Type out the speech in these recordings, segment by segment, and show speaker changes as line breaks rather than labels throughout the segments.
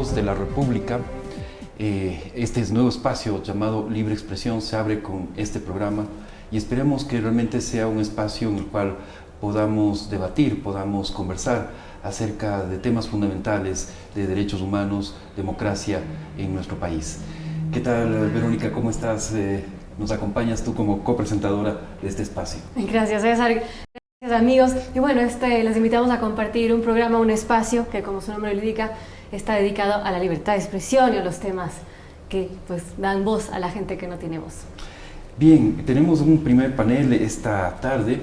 Voz de la República. Este nuevo espacio llamado Libre Expresión se abre con este programa y esperemos que realmente sea un espacio en el cual podamos debatir, podamos conversar acerca de temas fundamentales de derechos humanos, democracia en nuestro país. ¿Qué tal, Verónica? ¿Cómo estás? Nos acompañas tú como copresentadora de este espacio.
Gracias, César. Gracias, amigos. Y bueno, les invitamos a compartir un programa, un espacio que, como su nombre lo indica, está dedicado a la libertad de expresión y a los temas que pues dan voz a la gente que no tiene voz. Bien, tenemos un primer panel esta tarde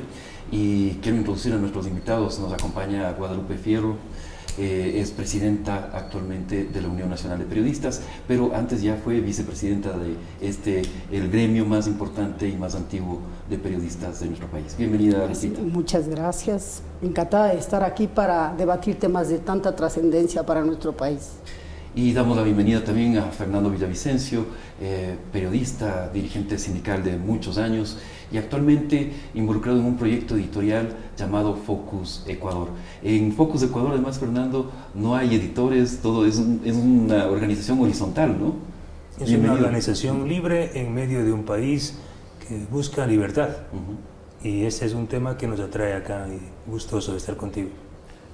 y quiero introducir a nuestros invitados. Nos acompaña Guadalupe Fierro, es presidenta actualmente de la Unión Nacional de Periodistas, pero antes ya fue vicepresidenta de el gremio más importante y más antiguo de periodistas de nuestro país. Bienvenida, Lupita.
Muchas gracias. Encantada de estar aquí para debatir temas de tanta trascendencia para nuestro país.
Y damos la bienvenida también a Fernando Villavicencio, periodista, dirigente sindical de muchos años y actualmente involucrado en un proyecto editorial llamado Focus Ecuador. En Focus Ecuador, además, Fernando, no hay editores, todo es una organización horizontal, ¿no?
Es una organización libre en medio de un país que busca libertad. Y ese es un tema que nos atrae acá y gustoso de estar contigo.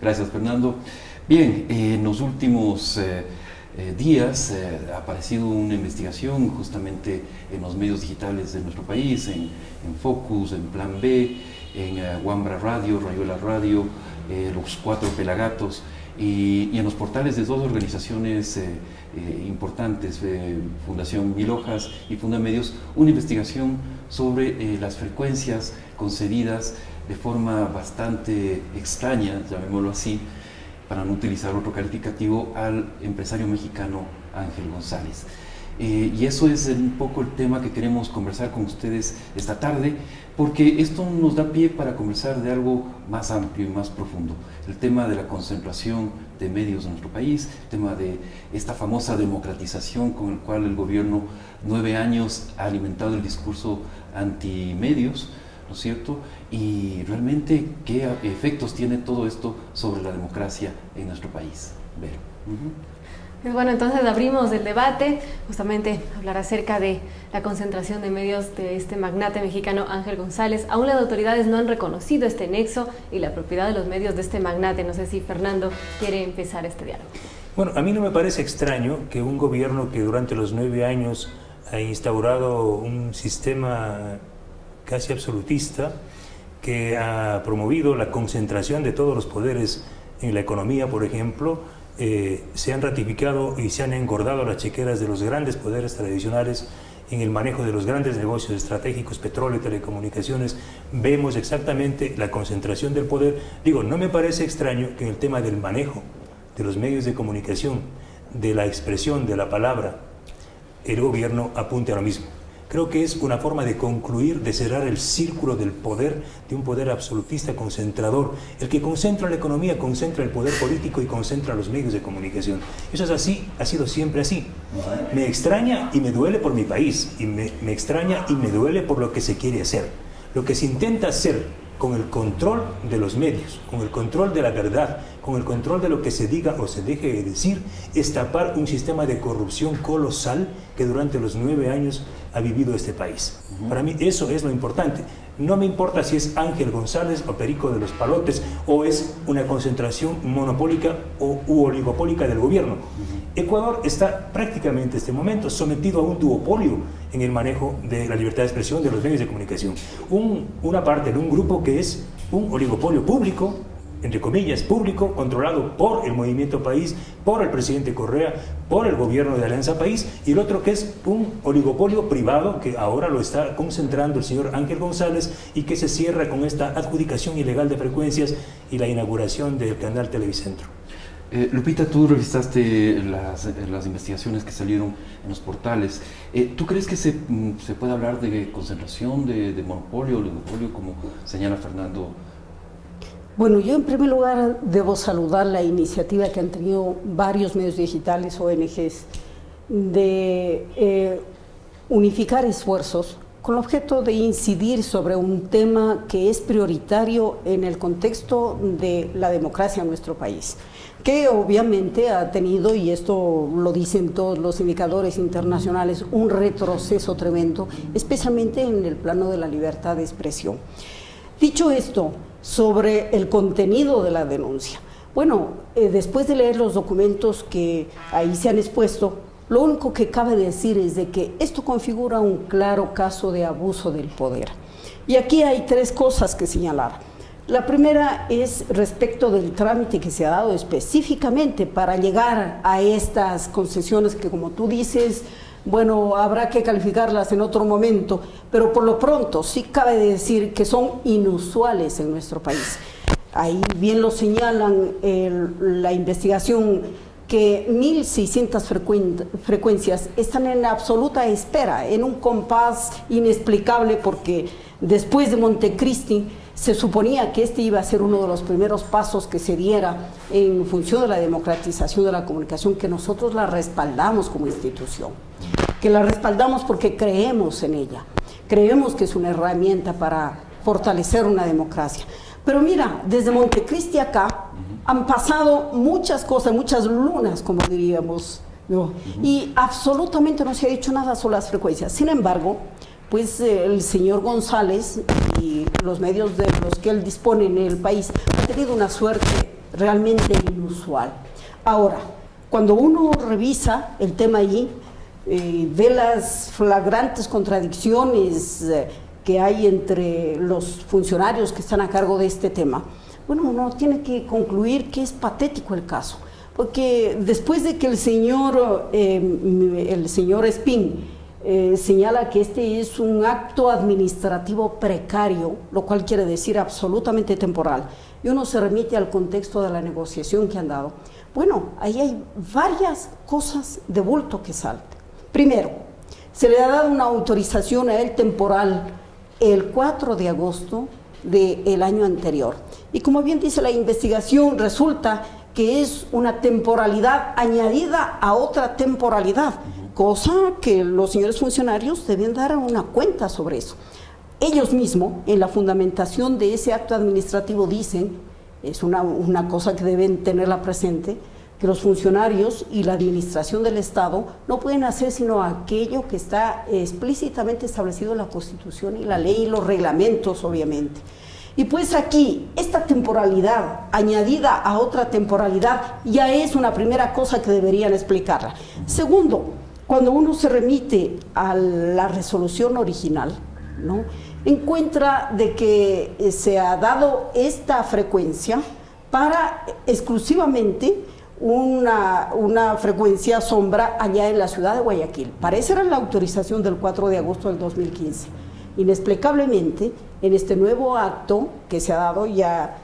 Gracias, Fernando. Bien, en los últimos días ha aparecido una investigación justamente en los medios digitales de nuestro país, en Focus, en Plan B, en Wambra Radio, Rayuela Radio, Los Cuatro Pelagatos y en los portales de dos organizaciones importantes, Fundación Mil Hojas y Fundamedios, una investigación sobre las frecuencias concedidas de forma bastante extraña, llamémoslo así, para no utilizar otro calificativo, al empresario mexicano Ángel González. Y eso es un poco el tema que queremos conversar con ustedes esta tarde, porque esto nos da pie para conversar de algo más amplio y más profundo. El tema de la concentración de medios en nuestro país, el tema de esta famosa democratización con el cual el gobierno 9 años ha alimentado el discurso antimedios, ¿no es cierto? Y realmente, ¿qué efectos tiene todo esto sobre la democracia en nuestro país? Vero.
Pues bueno, entonces abrimos el debate, justamente hablar acerca de la concentración de medios de este magnate mexicano Ángel González. Aún las autoridades no han reconocido este nexo y la propiedad de los medios de este magnate. No sé si Fernando quiere empezar este diálogo.
Bueno, a mí no me parece extraño que un gobierno que durante los 9 años ha instaurado un sistema casi absolutista, que ha promovido la concentración de todos los poderes en la economía, por ejemplo, se han ratificado y se han engordado las chequeras de los grandes poderes tradicionales en el manejo de los grandes negocios estratégicos, petróleo, telecomunicaciones. Vemos exactamente la concentración del poder. Digo, no me parece extraño que en el tema del manejo de los medios de comunicación, de la expresión, de la palabra, el gobierno apunte a lo mismo. Creo que es una forma de concluir, de cerrar el círculo del poder, de un poder absolutista concentrador. El que concentra la economía, concentra el poder político y concentra los medios de comunicación. Eso es así, ha sido siempre así. Me extraña y me duele por mi país, y me extraña y me duele por lo que se quiere hacer. Lo que se intenta hacer con el control de los medios, con el control de la verdad, con el control de lo que se diga o se deje de decir, es tapar un sistema de corrupción colosal que durante los 9 años ha vivido este país. Para mí eso es lo importante. No me importa si es Ángel González o Perico de los Palotes o es una concentración monopólica u oligopólica del gobierno. Ecuador está prácticamente en este momento sometido a un duopolio en el manejo de la libertad de expresión de los medios de comunicación. Una parte de un grupo que es un oligopolio público, entre comillas, público, controlado por el Movimiento País, por el presidente Correa, por el gobierno de Alianza País, y el otro que es un oligopolio privado que ahora lo está concentrando el señor Ángel González y que se cierra con esta adjudicación ilegal de frecuencias y la inauguración del canal Televicentro.
Lupita, tú revisaste las investigaciones que salieron en los portales. ¿Tú crees que se puede hablar de concentración, de monopolio, oligopolio, como señala Fernando?
Bueno, yo en primer lugar debo saludar la iniciativa que han tenido varios medios digitales, ONGs, de unificar esfuerzos con el objeto de incidir sobre un tema que es prioritario en el contexto de la democracia en nuestro país, que obviamente ha tenido, y esto lo dicen todos los indicadores internacionales, un retroceso tremendo, especialmente en el plano de la libertad de expresión. Dicho esto, sobre el contenido de la denuncia, bueno, después de leer los documentos que ahí se han expuesto, lo único que cabe decir es de que esto configura un claro caso de abuso del poder. Y aquí hay tres cosas que señalar. La primera es respecto del trámite que se ha dado específicamente para llegar a estas concesiones que, como tú dices, bueno, habrá que calificarlas en otro momento, pero por lo pronto sí cabe decir que son inusuales en nuestro país. Ahí bien lo señalan la investigación, que 1.600 frecuencias están en absoluta espera, en un compás inexplicable, porque después de Montecristi se suponía que este iba a ser uno de los primeros pasos que se diera en función de la democratización de la comunicación, que nosotros la respaldamos como institución, que la respaldamos porque creemos en ella, creemos que es una herramienta para fortalecer una democracia. Pero mira, desde Montecristi acá han pasado muchas cosas, muchas lunas, como diríamos, ¿no? Y absolutamente no se ha dicho nada sobre las frecuencias. Sin embargo, pues el señor González y los medios de los que él dispone en el país han tenido una suerte realmente inusual. Ahora, cuando uno revisa el tema allí, ve las flagrantes contradicciones que hay entre los funcionarios que están a cargo de este tema, bueno, uno tiene que concluir que es patético el caso, porque después de que el señor Espín señala que este es un acto administrativo precario, lo cual quiere decir absolutamente temporal, y uno se remite al contexto de la negociación que han dado, bueno, ahí hay varias cosas de bulto que saltan. Primero, se le ha dado una autorización a él temporal el 4 de agosto del año anterior. Y como bien dice la investigación, resulta que es una temporalidad añadida a otra temporalidad, cosa que los señores funcionarios deben dar una cuenta sobre eso. Ellos mismos, en la fundamentación de ese acto administrativo, dicen, es una cosa que deben tenerla presente, que los funcionarios y la administración del Estado no pueden hacer sino aquello que está explícitamente establecido en la Constitución y la ley y los reglamentos, obviamente. Y pues aquí, esta temporalidad añadida a otra temporalidad ya es una primera cosa que deberían explicarla. Segundo, cuando uno se remite a la resolución original, ¿no?, encuentra de que se ha dado esta frecuencia para exclusivamente una frecuencia sombra allá en la ciudad de Guayaquil. Parece era la autorización del 4 de agosto del 2015. Inexplicablemente, en este nuevo acto que se ha dado ya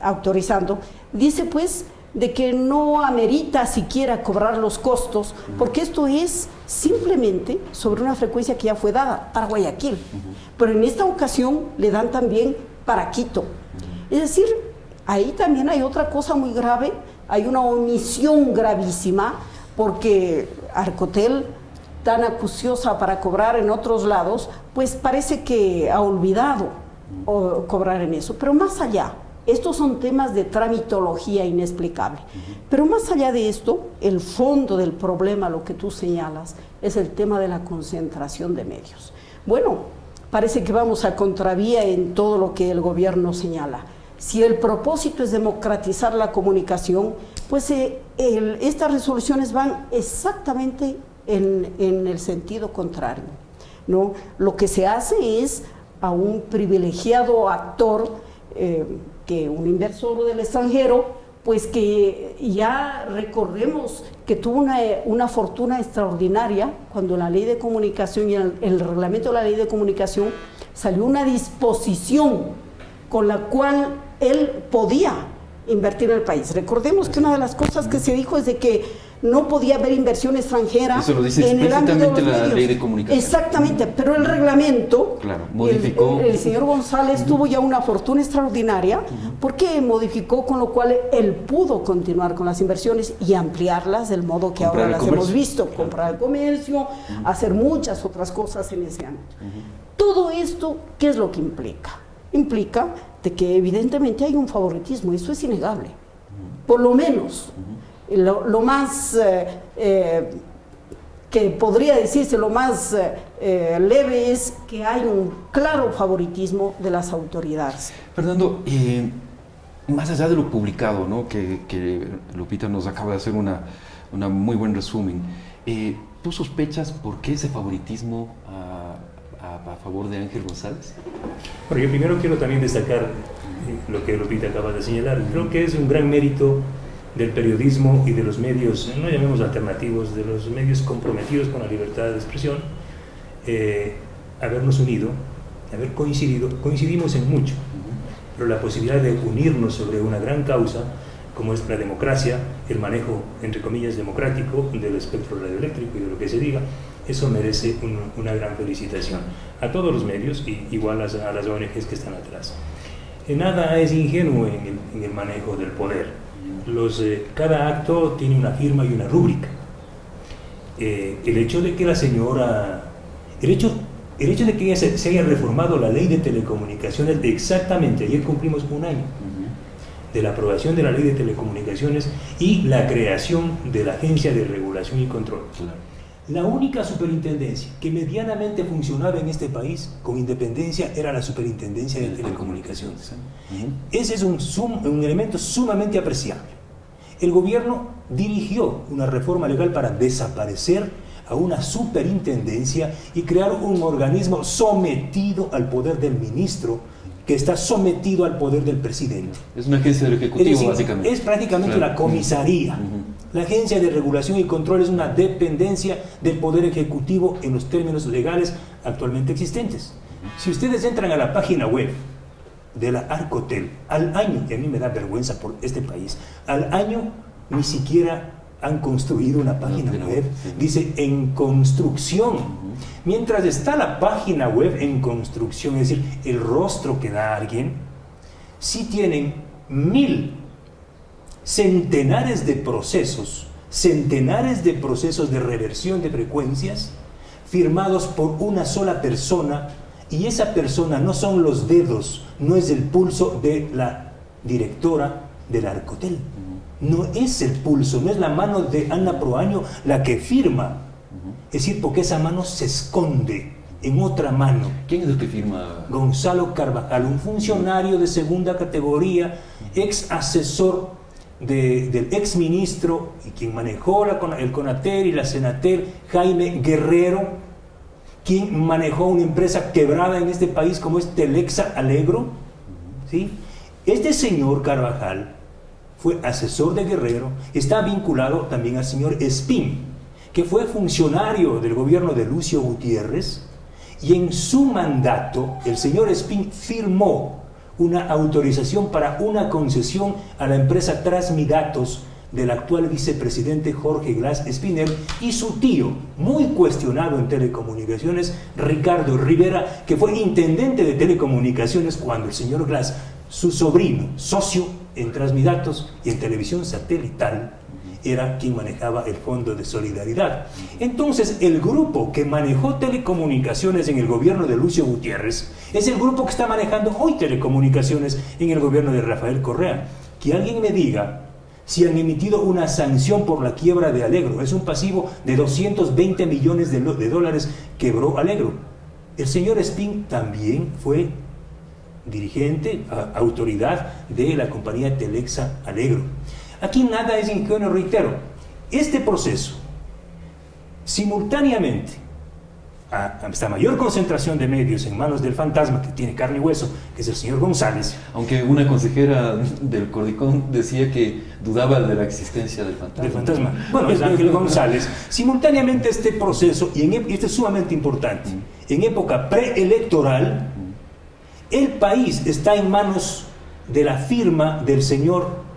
autorizando, dice pues de que no amerita siquiera cobrar los costos, porque esto es simplemente sobre una frecuencia que ya fue dada para Guayaquil, pero en esta ocasión le dan también para Quito. Es decir, ahí también hay otra cosa muy grave, hay una omisión gravísima, porque Arcotel, tan acuciosa para cobrar en otros lados, pues parece que ha olvidado cobrar en eso. Pero más allá, estos son temas de tramitología inexplicable. Pero más allá de esto, el fondo del problema, lo que tú señalas, es el tema de la concentración de medios. Bueno, parece que vamos a contravía en todo lo que el gobierno señala. Si el propósito es democratizar la comunicación, pues estas resoluciones van exactamente en el sentido contrario, ¿no? Lo que se hace es a un privilegiado actor, que un inversor del extranjero, pues que ya recordemos que tuvo una fortuna extraordinaria cuando la ley de comunicación y el reglamento de la ley de comunicación salió una disposición con la cual él podía invertir en el país. Recordemos que una de las cosas que se dijo es de que no podía haber inversión extranjera.
Eso lo dice
en el ámbito de los
explícitamente la
medios.
ley de comunicación.
Exactamente, pero el reglamento,
claro, modificó.
El señor González tuvo ya una fortuna extraordinaria porque modificó, con lo cual él pudo continuar con las inversiones y ampliarlas del modo que
Comprar
ahora
el
las hemos
comercio.
visto, comprar el comercio, hacer muchas otras cosas en ese ámbito. Todo esto, ¿qué es lo que implica? Implica de que evidentemente hay un favoritismo, eso es innegable. Por lo menos, lo más que podría decirse, lo más leve es que hay un claro favoritismo de las autoridades.
Fernando, más allá de lo publicado, ¿no? que Lupita nos acaba de hacer una muy buen resumen, ¿tú sospechas por qué ese favoritismo a favor de Ángel González?
Bueno, yo primero quiero también destacar lo que Lupita acaba de señalar. Creo que es un gran mérito del periodismo y de los medios, no llamemos alternativos, de los medios comprometidos con la libertad de expresión, habernos unido, haber coincidimos en mucho, pero la posibilidad de unirnos sobre una gran causa, como es la democracia, el manejo, entre comillas, democrático del espectro radioeléctrico y de lo que se diga, eso merece una gran felicitación a todos los medios y igual a las ONGs que están atrás. Nada es ingenuo en el manejo del poder. Cada acto tiene una firma y una rúbrica. El hecho de que la señora, el hecho de que se haya reformado la ley de telecomunicaciones, exactamente, ayer cumplimos un año de la aprobación de la ley de telecomunicaciones y la creación de la Agencia de Regulación y Control. Claro. La única superintendencia que medianamente funcionaba en este país con independencia era la Superintendencia de Telecomunicaciones. Ese es un elemento sumamente apreciable. El gobierno dirigió una reforma legal para desaparecer a una superintendencia y crear un organismo sometido al poder del ministro, que está sometido al poder del presidente.
Es una agencia del Ejecutivo,
es decir,
básicamente.
Es prácticamente la comisaría. La Agencia de Regulación y Control es una dependencia del Poder Ejecutivo en los términos legales actualmente existentes. Si ustedes entran a la página web de la Arcotel, al año, y a mí me da vergüenza por este país, al año ni siquiera han construido una página web, dice en construcción. Mientras está la página web en construcción, es decir, el rostro que da alguien, sí tienen centenares de procesos de reversión de frecuencias firmados por una sola persona, y esa persona no son los dedos, no es el pulso de la directora del Arcotel, no es el pulso, no es la mano de Ana Proaño la que firma, es decir, porque esa mano se esconde en otra mano.
¿Quién es el que firma?
Gonzalo Carvajal, un funcionario de segunda categoría, ex asesor del ex ministro y quien manejó el CONATEL y la SENATEL, Jaime Guerrero, quien manejó una empresa quebrada en este país como es Telexa Alegro, ¿sí? Este señor Carvajal fue asesor de Guerrero, está vinculado también al señor Espín, que fue funcionario del gobierno de Lucio Gutiérrez, y en su mandato el señor Espín firmó una autorización para una concesión a la empresa Transmidatos del actual vicepresidente Jorge Glass Espinel y su tío, muy cuestionado en telecomunicaciones, Ricardo Rivera, que fue intendente de telecomunicaciones cuando el señor Glass, su sobrino, socio en Transmidatos y en televisión satelital, era quien manejaba el Fondo de Solidaridad. Entonces, el grupo que manejó telecomunicaciones en el gobierno de Lucio Gutiérrez es el grupo que está manejando hoy telecomunicaciones en el gobierno de Rafael Correa. Que alguien me diga si han emitido una sanción por la quiebra de Alegro. Es un pasivo de 220 millones de dólares quebró Alegro. El señor Espín también fue dirigente, autoridad de la compañía Telexa Alegro. Aquí nada es ingenuo, reitero. Este proceso, simultáneamente, a esta mayor concentración de medios en manos del fantasma que tiene carne y hueso, que es el señor González.
Aunque una consejera del Cordicón decía que dudaba de la existencia del fantasma.
Del fantasma. Bueno, es Ángel González. Simultáneamente este proceso, y esto es sumamente importante, en época preelectoral, el país está en manos de la firma del señor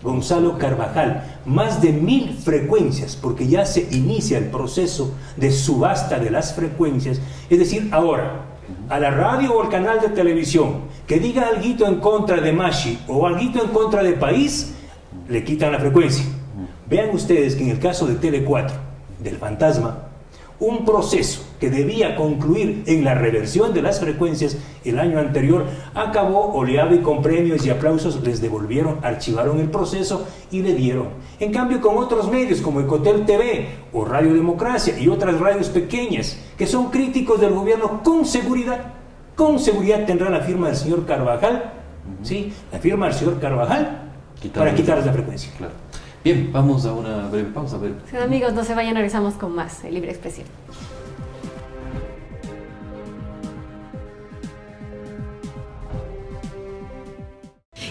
Gonzalo Carvajal, más de 1000 frecuencias, porque ya se inicia el proceso de subasta de las frecuencias. Es decir, ahora, a la radio o al canal de televisión que diga alguito en contra de Mashi o alguito en contra de País, le quitan la frecuencia. Vean ustedes que en el caso de Tele 4, del Fantasma, un proceso que debía concluir en la reversión de las frecuencias el año anterior acabó oleado y con premios y aplausos les devolvieron, archivaron el proceso y le dieron. En cambio, con otros medios como Ecotel TV o Radio Democracia y otras radios pequeñas que son críticos del gobierno, con seguridad tendrán la firma del señor Carvajal, ¿sí? La firma del señor Carvajal para quitarles la frecuencia.
Claro. Bien, vamos a una breve pausa.
Sí, amigos, no se vayan, regresamos con más de Libre Expresión.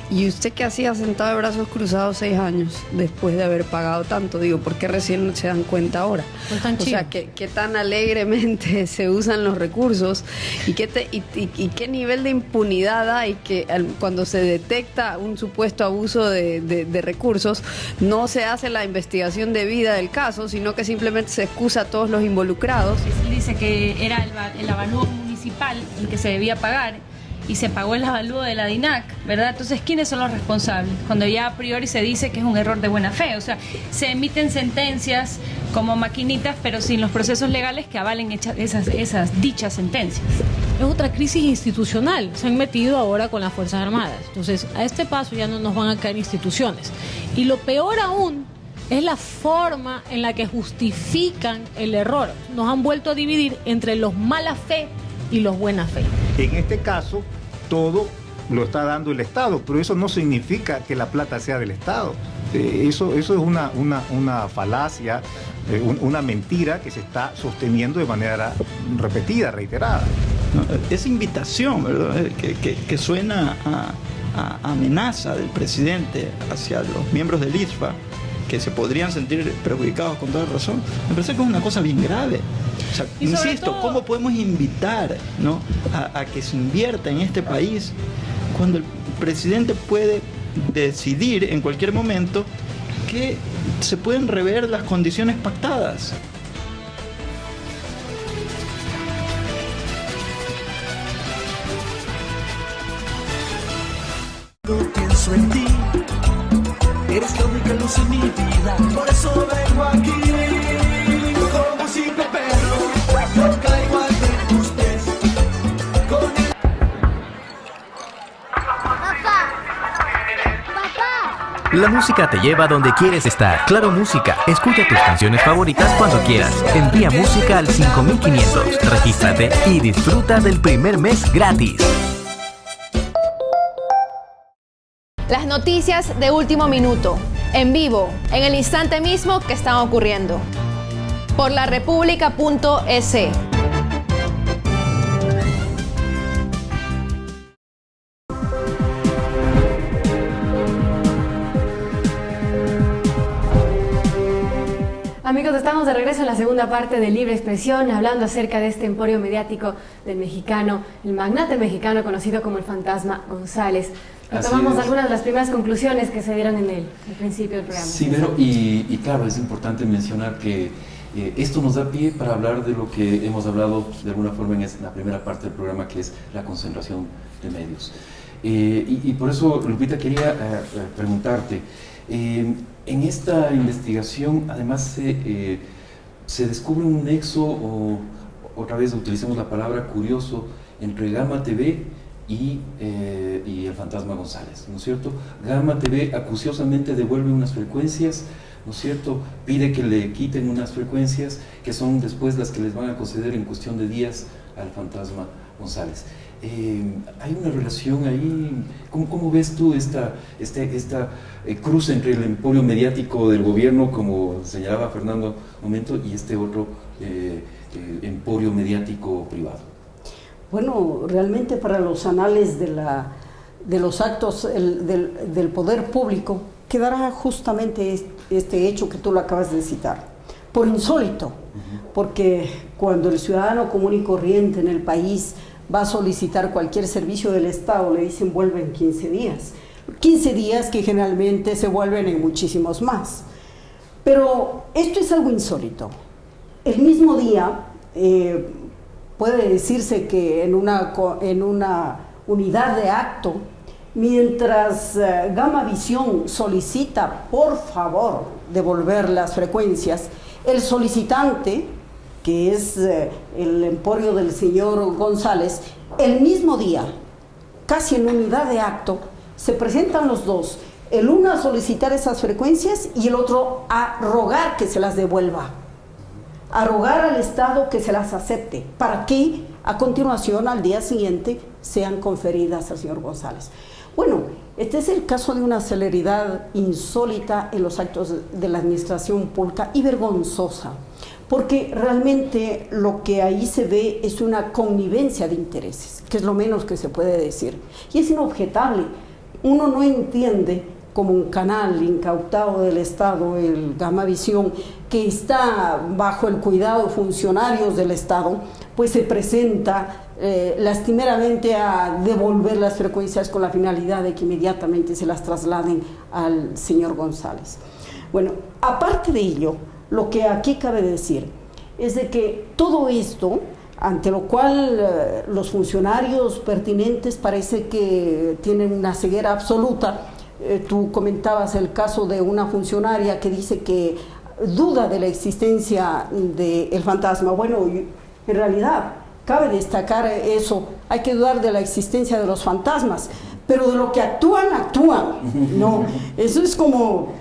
¿Y usted qué hacía sentado de brazos cruzados 6 años después de haber pagado tanto? Digo, ¿por qué recién se dan cuenta ahora? O sea, ¿qué tan alegremente se usan los recursos y qué nivel de impunidad hay que cuando se detecta un supuesto abuso de recursos, no se hace la investigación debida del caso, sino que simplemente se excusa a todos los involucrados?
Dice que era el avalúo municipal el que se debía pagar y se pagó el avalúo de la DINAC, ¿verdad? Entonces, ¿quiénes son los responsables? Cuando ya a priori se dice que es un error de buena fe, o sea, se emiten sentencias como maquinitas, pero sin los procesos legales que avalen esas dichas sentencias.
Es otra crisis institucional, se han metido ahora con las Fuerzas Armadas, entonces a este paso ya no nos van a caer instituciones. Y lo peor aún es la forma en la que justifican el error. Nos han vuelto a dividir entre los mala fe y los buena fe.
En este caso, todo lo está dando el Estado, pero eso no significa que la plata sea del Estado. Eso es una falacia, una mentira que se está sosteniendo de manera repetida, reiterada.
Esa invitación, ¿verdad?, que suena a amenaza del presidente hacia los miembros del ISFA, que se podrían sentir perjudicados con toda razón, me parece que es una cosa bien grave. O sea, insisto, todo, ¿cómo podemos invitar, ¿no?, a que se invierta en este país cuando el presidente puede decidir en cualquier momento que se pueden rever las condiciones pactadas?
Pienso en ti, eres la única luz en mi vida, por eso vengo aquí, como un simple perro, yo caigo ante tus pies, con el...
¡Papá! La música te lleva donde quieres estar. Claro Música, escucha tus canciones favoritas cuando quieras. Envía música al 5500, regístrate y disfruta del primer mes gratis.
Las noticias de último minuto, en vivo, en el instante mismo que están ocurriendo. Por larepublica.es.
Amigos, estamos de regreso en la segunda parte de Libre Expresión, hablando acerca de este emporio mediático del mexicano, el magnate mexicano conocido como el Fantasma González. Retomamos algunas de las primeras conclusiones que se dieron en el principio del programa.
Sí, pero y claro, es importante mencionar que esto nos da pie para hablar de lo que hemos hablado de alguna forma en la primera parte del programa, que es la concentración de medios. Y por eso, Lupita, quería preguntarte, en esta investigación además se descubre un nexo, o otra vez utilicemos la palabra curioso, entre Gama TV y el Fantasma González, ¿no es cierto? Gama TV acuciosamente devuelve unas frecuencias, ¿no es cierto? Pide que le quiten unas frecuencias que son después las que les van a conceder en cuestión de días al Fantasma González. ¿Hay una relación ahí? ¿Cómo ves tú esta cruce entre el emporio mediático del gobierno, como señalaba Fernando un momento, y este otro emporio mediático privado?
Bueno, realmente para los anales de los actos del poder público quedará justamente este hecho que tú lo acabas de citar, por insólito, porque cuando el ciudadano común y corriente en el país va a solicitar cualquier servicio del Estado, le dicen vuelve en 15 días. 15 días que generalmente se vuelven en muchísimos más. Pero esto es algo insólito. El mismo día, puede decirse que en una unidad de acto, mientras Gamavisión solicita, por favor, devolver las frecuencias, el solicitante, que es el emporio del señor González, el mismo día, casi en unidad de acto, se presentan los dos, el uno a solicitar esas frecuencias y el otro a rogar que se las devuelva, a rogar al Estado que se las acepte, para que a continuación, al día siguiente, sean conferidas al señor González. Bueno, este es el caso de una celeridad insólita en los actos de la administración pública y vergonzosa, porque realmente lo que ahí se ve es una connivencia de intereses, que es lo menos que se puede decir, y es inobjetable. Uno no entiende como un canal incautado del Estado, el Gamavisión, que está bajo el cuidado de funcionarios del Estado, pues se presenta lastimeramente a devolver las frecuencias con la finalidad de que inmediatamente se las trasladen al señor González. Bueno, aparte de ello, lo que aquí cabe decir es de que todo esto, ante lo cual los funcionarios pertinentes parece que tienen una ceguera absoluta. Tú comentabas el caso de una funcionaria que dice que duda de la existencia del fantasma. Bueno, en realidad cabe destacar eso, hay que dudar de la existencia de los fantasmas, pero de lo que actúan, no, eso es como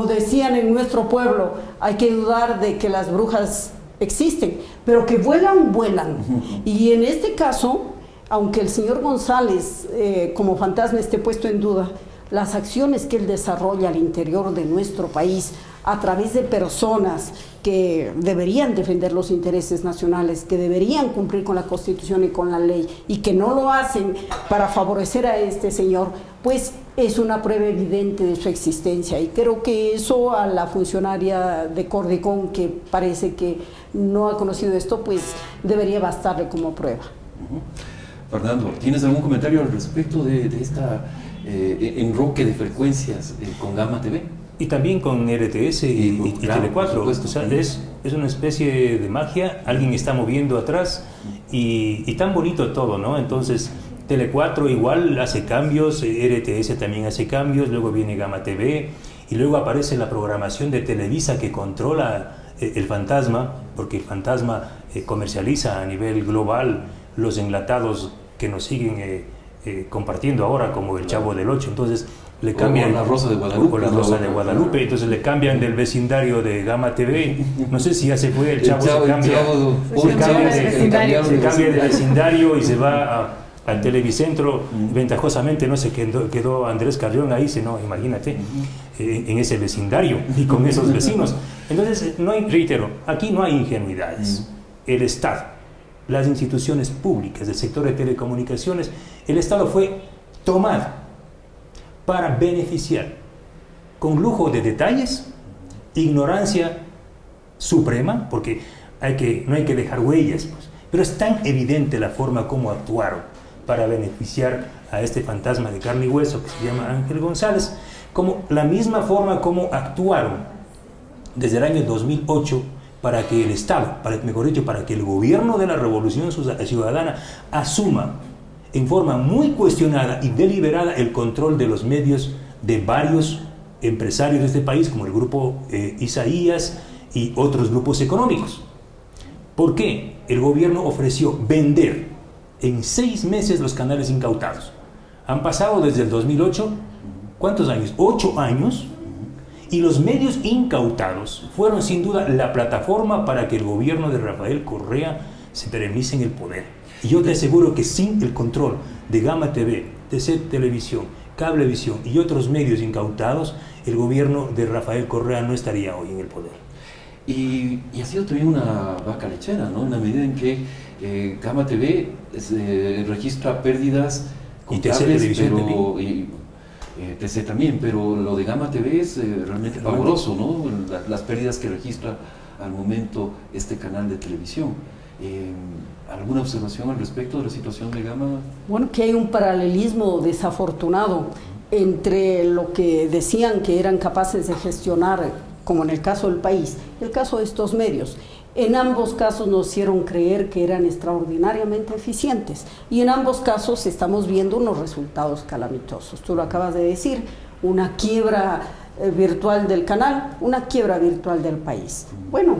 decían en nuestro pueblo, hay que dudar de que las brujas existen, pero que vuelan. Y en este caso, aunque el señor González como fantasma esté puesto en duda, las acciones que él desarrolla al interior de nuestro país, a través de personas que deberían defender los intereses nacionales, que deberían cumplir con la Constitución y con la ley, y que no lo hacen para favorecer a este señor, pues es una prueba evidente de su existencia. Y creo que eso a la funcionaria de Cordicón, que parece que no ha conocido esto, pues debería bastarle como prueba.
Fernando, ¿tienes algún comentario al respecto de esta enroque de frecuencias con Gama TV?
Y también con RTS y
claro,
Tele4. O sea, es una especie de magia, alguien está moviendo atrás y tan bonito todo, ¿no? Entonces, Tele4 igual hace cambios, RTS también hace cambios, luego viene Gama TV y luego aparece la programación de Televisa que controla el fantasma, porque el fantasma comercializa a nivel global los enlatados que nos siguen compartiendo ahora, como el Chavo del Ocho. Entonces le cambian
la Rosa de Guadalupe,
la Rosa de Guadalupe, entonces le cambian del vecindario de Gama TV, no sé si ya se fue el Chavo, se cambia de vecindario y se va al Televicentro. Ventajosamente no se quedó Andrés Carrión ahí, sino imagínate, en ese vecindario y con esos vecinos. Entonces no hay, reitero, aquí no hay ingenuidades. El Estado, las instituciones públicas del sector de telecomunicaciones, el Estado fue tomado para beneficiar, con lujo de detalles, ignorancia suprema, porque no hay que dejar huellas, pues. Pero es tan evidente la forma como actuaron para beneficiar a este fantasma de carne y hueso que se llama Ángel González, como la misma forma como actuaron desde el año 2008 para que el Estado, mejor dicho, para que el gobierno de la Revolución Ciudadana asuma en forma muy cuestionada y deliberada el control de los medios de varios empresarios de este país, como el grupo Isaías y otros grupos económicos. ¿Por qué? El gobierno ofreció vender en 6 meses los canales incautados. Han pasado desde el 2008, ¿cuántos años? 8 años, y los medios incautados fueron sin duda la plataforma para que el gobierno de Rafael Correa se permise en el poder. Y yo te aseguro que sin el control de Gama TV, TC Televisión, Cablevisión y otros medios incautados, el gobierno de Rafael Correa no estaría hoy en el poder.
Y ha sido también una vaca lechera, ¿no? En la medida en que Gama TV registra pérdidas contables, TC también, pero lo de Gama TV es realmente pavoroso, ¿no? Las pérdidas que registra al momento este canal de televisión. ¿Alguna observación al respecto de la situación de Gama?
Bueno, que hay un paralelismo desafortunado entre lo que decían que eran capaces de gestionar, como en el caso del país, el caso de estos medios. En ambos casos nos hicieron creer que eran extraordinariamente eficientes y en ambos casos estamos viendo unos resultados calamitosos. Tú lo acabas de decir, una quiebra virtual del canal, una quiebra virtual del país. Bueno,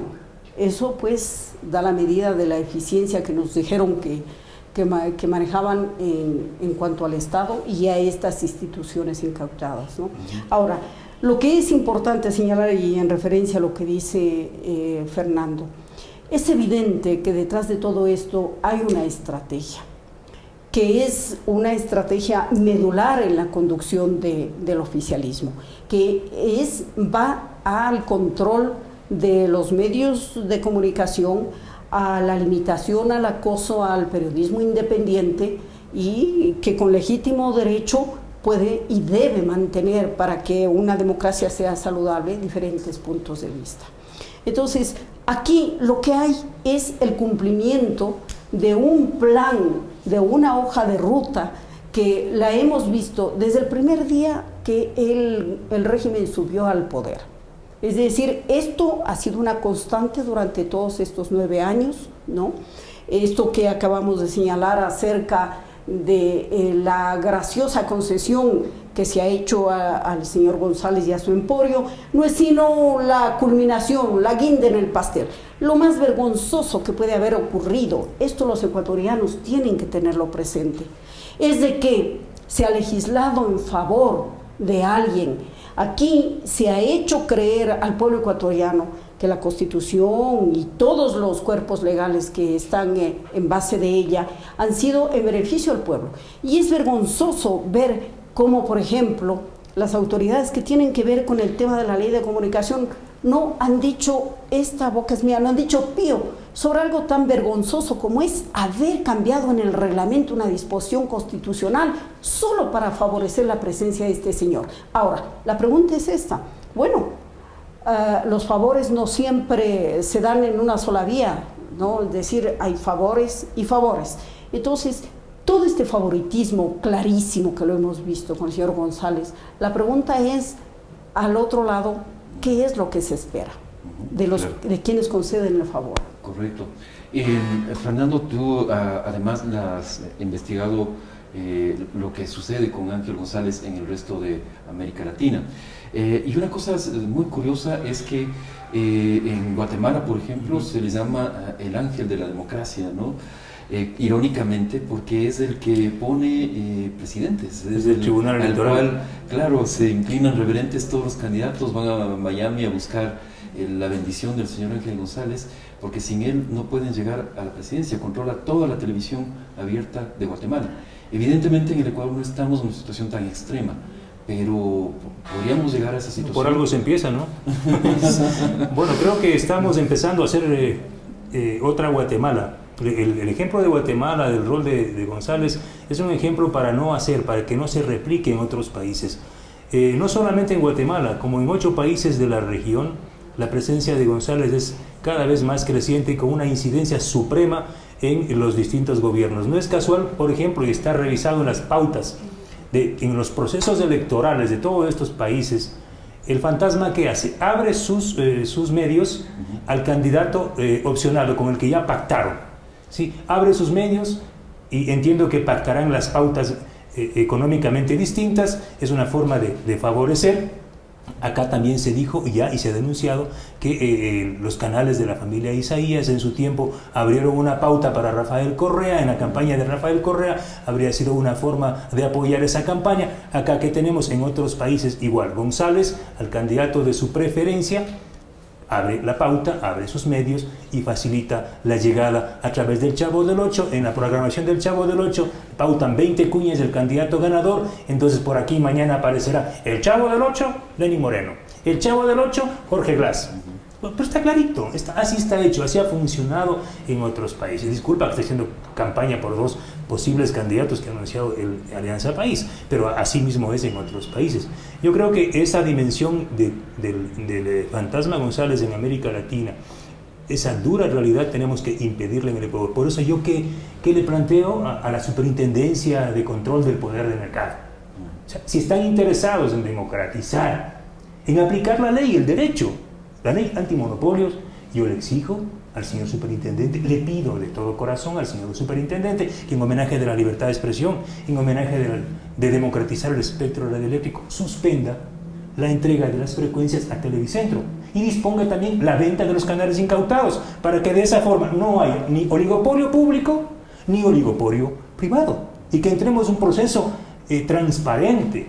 eso pues da la medida de la eficiencia que nos dijeron que manejaban en cuanto al Estado y a estas instituciones incautadas, ¿no? Ahora, lo que es importante señalar, y en referencia a lo que dice Fernando, es evidente que detrás de todo esto hay una estrategia, que es una estrategia medular en la conducción del oficialismo, que va al control de los medios de comunicación, a la limitación, al acoso al periodismo independiente y que con legítimo derecho puede y debe mantener para que una democracia sea saludable diferentes puntos de vista. Entonces, aquí lo que hay es el cumplimiento de un plan, de una hoja de ruta que la hemos visto desde el primer día que el régimen subió al poder. Es decir, esto ha sido una constante durante todos estos 9 años, ¿no? Esto que acabamos de señalar acerca de la graciosa concesión que se ha hecho al señor González y a su emporio, no es sino la culminación, la guinda en el pastel. Lo más vergonzoso que puede haber ocurrido, esto los ecuatorianos tienen que tenerlo presente, es de que se ha legislado en favor de alguien. Aquí se ha hecho creer al pueblo ecuatoriano que la Constitución y todos los cuerpos legales que están en base de ella han sido en beneficio del pueblo. Y es vergonzoso ver cómo, por ejemplo, las autoridades que tienen que ver con el tema de la ley de comunicación no han dicho, esta boca es mía, no han dicho pío sobre algo tan vergonzoso como es haber cambiado en el reglamento una disposición constitucional solo para favorecer la presencia de este señor. Ahora, la pregunta es esta, bueno, los favores no siempre se dan en una sola vía, ¿no? Es decir, hay favores y favores. Entonces, todo este favoritismo clarísimo que lo hemos visto con el señor González, la pregunta es, al otro lado, ¿qué es lo que se espera de quienes conceden el favor?
Correcto. Fernando, tú además has investigado lo que sucede con Ángel González en el resto de América Latina. Y una cosa muy curiosa es que en Guatemala, por ejemplo, se les llama el ángel de la democracia, ¿no? Irónicamente, porque es el que pone presidentes. Es
el tribunal electoral.
Al cual, claro, se inclinan reverentes todos los candidatos, van a Miami a buscar la bendición del señor Ángel González, porque sin él no pueden llegar a la presidencia, controla toda la televisión abierta de Guatemala. Evidentemente en el Ecuador no estamos en una situación tan extrema, pero podríamos llegar a esa situación.
Por algo se empieza, ¿no? Bueno, creo que estamos empezando a hacer otra Guatemala. El ejemplo de Guatemala, del rol de González, es un ejemplo para no hacer, para que no se replique en otros países. No solamente en Guatemala, como en 8 países de la región, la presencia de González es cada vez más creciente y con una incidencia suprema en los distintos gobiernos. No es casual, por ejemplo, y está revisado en las pautas, en los procesos electorales de todos estos países, el fantasma que hace, abre sus medios al candidato opcional o con el que ya pactaron. ¿Sí? Abre sus medios y entiendo que pactarán las pautas económicamente distintas, es una forma de favorecer. Acá también se dijo ya y se ha denunciado que los canales de la familia Isaías en su tiempo abrieron una pauta para Rafael Correa, en la campaña de Rafael Correa habría sido una forma de apoyar esa campaña. Acá que tenemos en otros países igual, González, al candidato de su preferencia, abre la pauta, abre sus medios y facilita la llegada a través del Chavo del Ocho. En la programación del Chavo del Ocho pautan 20 cuñas del candidato ganador, entonces por aquí mañana aparecerá el Chavo del Ocho, Lenín Moreno, el Chavo del Ocho, Jorge Glass. Pero está clarito, así está hecho, así ha funcionado en otros países. Disculpa que esté haciendo campaña por 2 posibles candidatos que ha anunciado el Alianza País, pero así mismo es en otros países. Yo creo que esa dimensión del fantasma González en América Latina esa dura realidad tenemos que impedirle en el Ecuador. Por eso yo que le planteo a la Superintendencia de Control del Poder de Mercado. O sea, si están interesados en democratizar, en aplicar la ley, el derecho, la ley antimonopolios, yo le exijo al señor superintendente, le pido de todo corazón al señor superintendente que en homenaje de la libertad de expresión, en homenaje de democratizar el espectro radioeléctrico, suspenda la entrega de las frecuencias a Televicentro y disponga también la venta de los canales incautados para que de esa forma no haya ni oligopolio público ni oligopolio privado y que entremos en un proceso transparente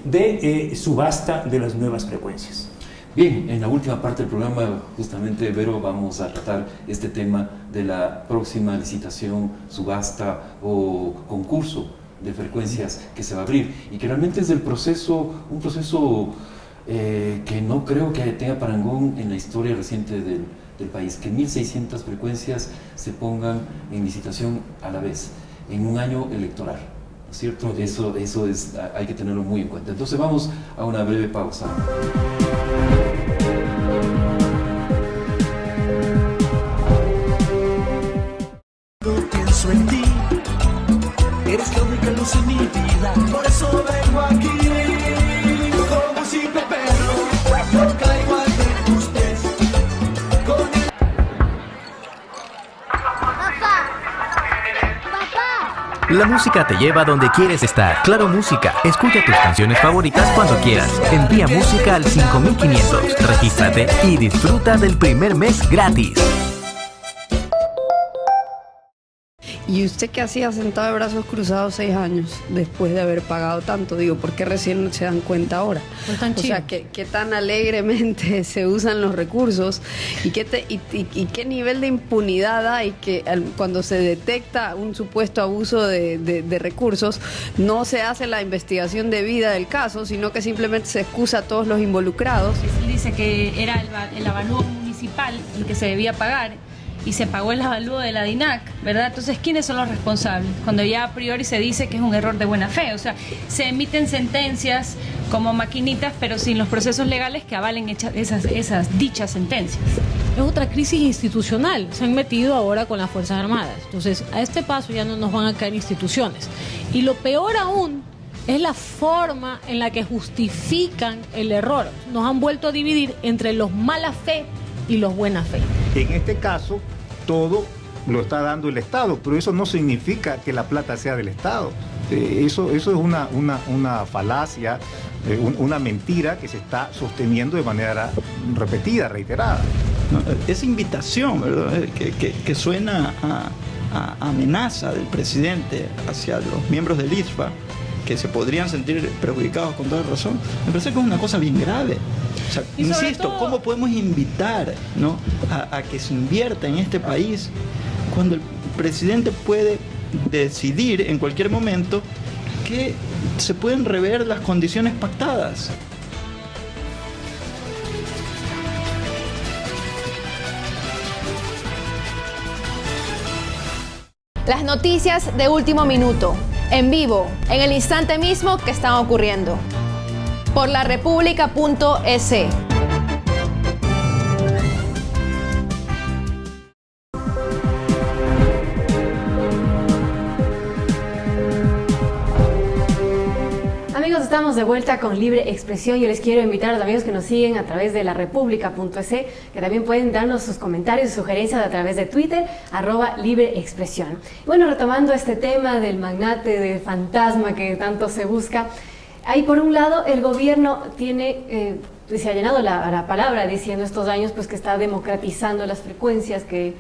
de subasta de las nuevas frecuencias.
Bien, en la última parte del programa, justamente, Vero, vamos a tratar este tema de la próxima licitación, subasta o concurso de frecuencias que se va a abrir y que realmente es un proceso que no creo que tenga parangón en la historia reciente del país, que 1.600 frecuencias se pongan en licitación a la vez, en un año electoral, ¿no es cierto? Eso hay que tenerlo muy en cuenta. Entonces vamos a una breve pausa.
Pienso en ti, eres la única luz en mi vida, por eso vengo aquí, como un simple perro, yo caigo ante tus pies, con el...
¡Papá! La música te lleva donde quieres estar. Claro Música. Escucha tus canciones favoritas cuando quieras. Envía música al 5500. Regístrate y disfruta del primer mes gratis.
¿Y usted qué hacía sentado de brazos cruzados 6 años después de haber pagado tanto? Digo, ¿por qué recién se dan cuenta ahora? O sea, ¿qué tan alegremente se usan los recursos? ¿Y qué nivel de impunidad hay que cuando se detecta un supuesto abuso de recursos, no se hace la investigación debida del caso, sino que simplemente se excusa a todos los involucrados?
Él dice que era el avalúo municipal el que se debía pagar y se pagó el avalúo de la DINAC, ¿verdad? Entonces, ¿quiénes son los responsables? Cuando ya a priori se dice que es un error de buena fe, o sea, se emiten sentencias como maquinitas, pero sin los procesos legales que avalen esas dichas sentencias.
Es otra crisis institucional, se han metido ahora con las Fuerzas Armadas, entonces a este paso ya no nos van a caer instituciones. Y lo peor aún es la forma en la que justifican el error. Nos han vuelto a dividir entre los mala fe y los buena fe.
En este caso, todo lo está dando el Estado, pero eso no significa que la plata sea del Estado. Eso es una falacia, una mentira que se está sosteniendo de manera repetida, reiterada.
Esa invitación, ¿verdad?, que suena a amenaza del presidente hacia los miembros del ISFA, que se podrían sentir perjudicados con toda razón, me parece que es una cosa bien grave. O sea, insisto, ¿cómo podemos invitar, ¿no?, a que se invierta en este país cuando el presidente puede decidir en cualquier momento que se pueden rever las condiciones pactadas?
Las noticias de último minuto, en vivo, en el instante mismo que están ocurriendo. Por larepublica.es.
Amigos, estamos de vuelta con Libre Expresión. Yo les quiero invitar a los amigos que nos siguen a través de larepublica.es, que también pueden darnos sus comentarios y sugerencias a través de Twitter, @LibreExpresión. Bueno, retomando este tema del magnate de fantasma que tanto se busca, ahí por un lado el gobierno tiene, se ha llenado la palabra diciendo estos años pues que está democratizando las frecuencias, que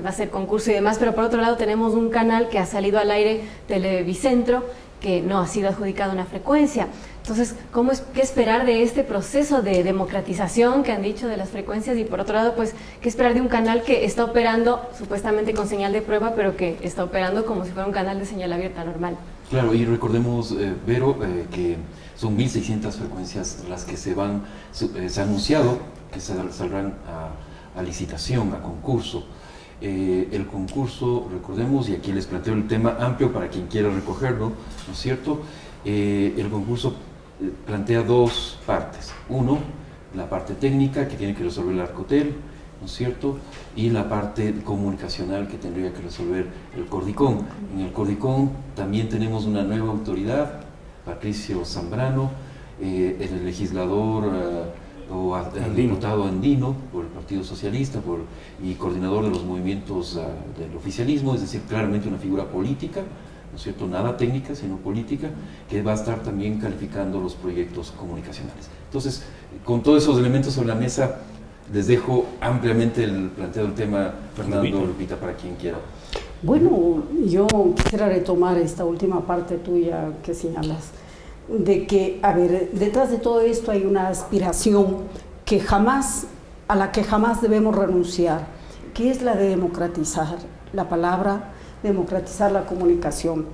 va a hacer concurso y demás, pero por otro lado tenemos un canal que ha salido al aire, Televicentro, que no ha sido adjudicada una frecuencia. Entonces, ¿qué esperar de este proceso de democratización que han dicho de las frecuencias? Y por otro lado, pues, ¿qué esperar de un canal que está operando supuestamente con señal de prueba, pero que está operando como si fuera un canal de señal abierta normal?
Claro, y recordemos, Vero, que son 1.600 frecuencias las que se ha anunciado que saldrán a licitación, a concurso. El concurso, recordemos, y aquí les planteo el tema amplio para quien quiera recogerlo, ¿no es cierto? El concurso plantea dos partes. Uno, la parte técnica que tiene que resolver el Arcotel, ¿no es cierto? Y la parte comunicacional que tendría que resolver el Cordicón. En el Cordicón también tenemos una nueva autoridad, Patricio Zambrano, el legislador el diputado andino por el Partido Socialista y coordinador de los movimientos del oficialismo, es decir, claramente una figura política, ¿no es cierto? Nada técnica, sino política, que va a estar también calificando los proyectos comunicacionales. Entonces, con todos esos elementos sobre la mesa, les dejo ampliamente el planteo del tema, Fernando, Lupita, para quien quiera.
Bueno, yo quisiera retomar esta última parte tuya que señalas, de que, a ver, detrás de todo esto hay una aspiración a la que jamás debemos renunciar, que es la de democratizar la palabra, democratizar la comunicación.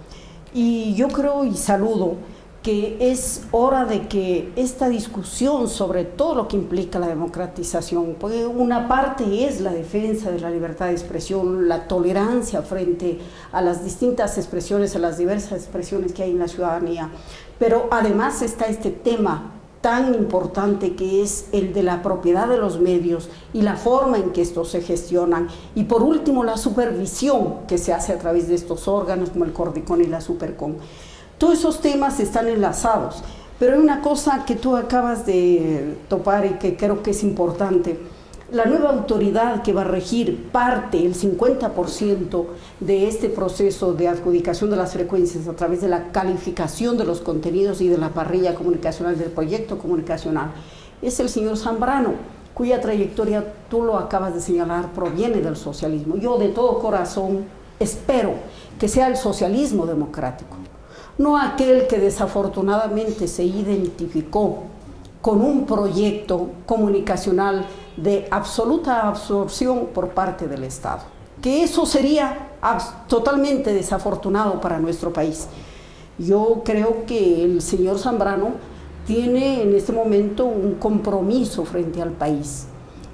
Y yo creo y saludo que es hora de que esta discusión sobre todo lo que implica la democratización, porque una parte es la defensa de la libertad de expresión, la tolerancia frente a las distintas expresiones, a las diversas expresiones que hay en la ciudadanía, pero además está este tema tan importante que es el de la propiedad de los medios y la forma en que estos se gestionan, y por último la supervisión que se hace a través de estos órganos como el Cordicón y la Supercom. Todos esos temas están enlazados, pero hay una cosa que tú acabas de topar y que creo que es importante. La nueva autoridad que va a regir parte, el 50% de este proceso de adjudicación de las frecuencias a través de la calificación de los contenidos y de la parrilla comunicacional del proyecto comunicacional, es el señor Zambrano, cuya trayectoria, tú lo acabas de señalar, proviene del socialismo. Yo de todo corazón espero que sea el socialismo democrático, no aquel que desafortunadamente se identificó con un proyecto comunicacional de absoluta absorción por parte del Estado, que eso sería totalmente desafortunado para nuestro país. Yo creo que el señor Zambrano tiene en este momento un compromiso frente al país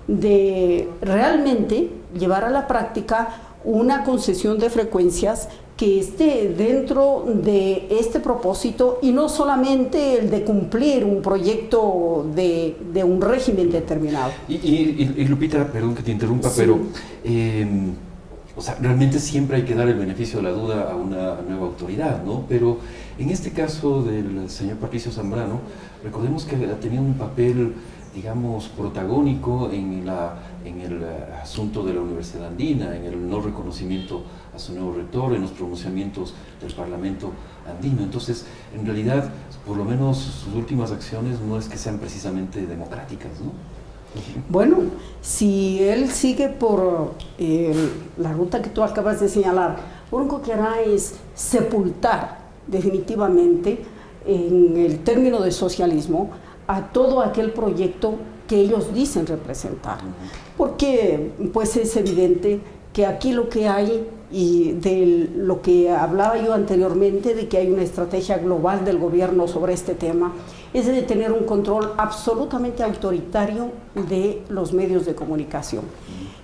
de realmente llevar a la práctica una concesión de frecuencias que esté dentro de este propósito y no solamente el de cumplir un proyecto de un régimen determinado.
Y Lupita, perdón que te interrumpa, sí. Pero o sea, realmente siempre hay que dar el beneficio de la duda a una nueva autoridad, ¿no? Pero en este caso del señor Patricio Zambrano, recordemos que ha tenido un papel, digamos, protagónico en el asunto de la Universidad Andina, en el no reconocimiento a su nuevo rector, en los pronunciamientos del Parlamento andino. Entonces, en realidad, por lo menos sus últimas acciones no es que sean precisamente democráticas, ¿no?
Bueno, si él sigue por la ruta que tú acabas de señalar, lo único que hará es sepultar definitivamente en el término de socialismo a todo aquel proyecto que ellos dicen representar, porque pues es evidente que aquí lo que hay, y de lo que hablaba yo anteriormente, de que hay una estrategia global del gobierno sobre este tema, es de tener un control absolutamente autoritario de los medios de comunicación.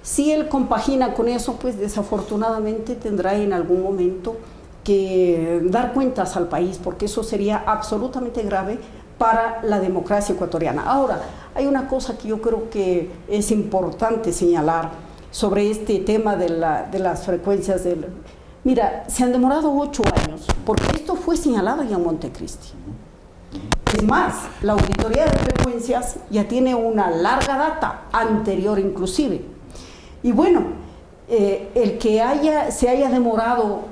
Si él compagina con eso, pues desafortunadamente tendrá en algún momento que dar cuentas al país, porque eso sería absolutamente grave para la democracia ecuatoriana. Ahora, hay una cosa que yo creo que es importante señalar sobre este tema de las frecuencias del... Mira, se han demorado 8 años, porque esto fue señalado ya en Montecristi. Es más, la auditoría de frecuencias ya tiene una larga data, anterior inclusive. Y bueno, el que se haya demorado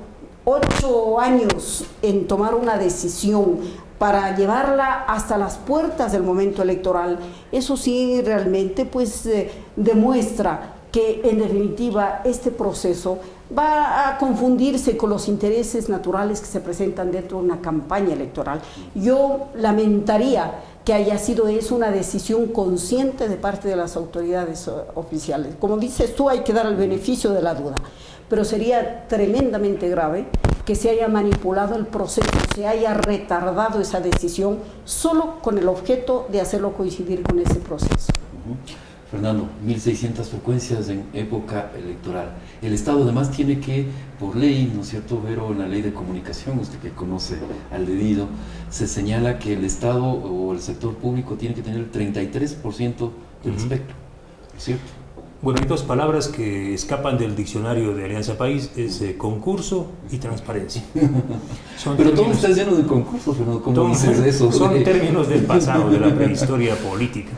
8 años en tomar una decisión para llevarla hasta las puertas del momento electoral, eso sí realmente pues demuestra que en definitiva este proceso va a confundirse con los intereses naturales que se presentan dentro de una campaña electoral. Yo lamentaría que haya sido eso una decisión consciente de parte de las autoridades oficiales. Como dices tú, hay que dar el beneficio de la duda, pero sería tremendamente grave que se haya manipulado el proceso, se haya retardado esa decisión solo con el objeto de hacerlo coincidir con ese proceso.
Fernando, 1.600 frecuencias en época electoral. El Estado además tiene que, por ley, ¿no es cierto, Vero, en la ley de comunicación, usted que conoce al dedillo, se señala que el Estado o el sector público tiene que tener el 33% del espectro, ¿no es cierto?
Bueno, hay dos palabras que escapan del diccionario de Alianza País, es concurso y transparencia.
Pero todo está lleno de concursos, ¿no? ¿Cómo dices eso?
Son términos del pasado, de la prehistoria política.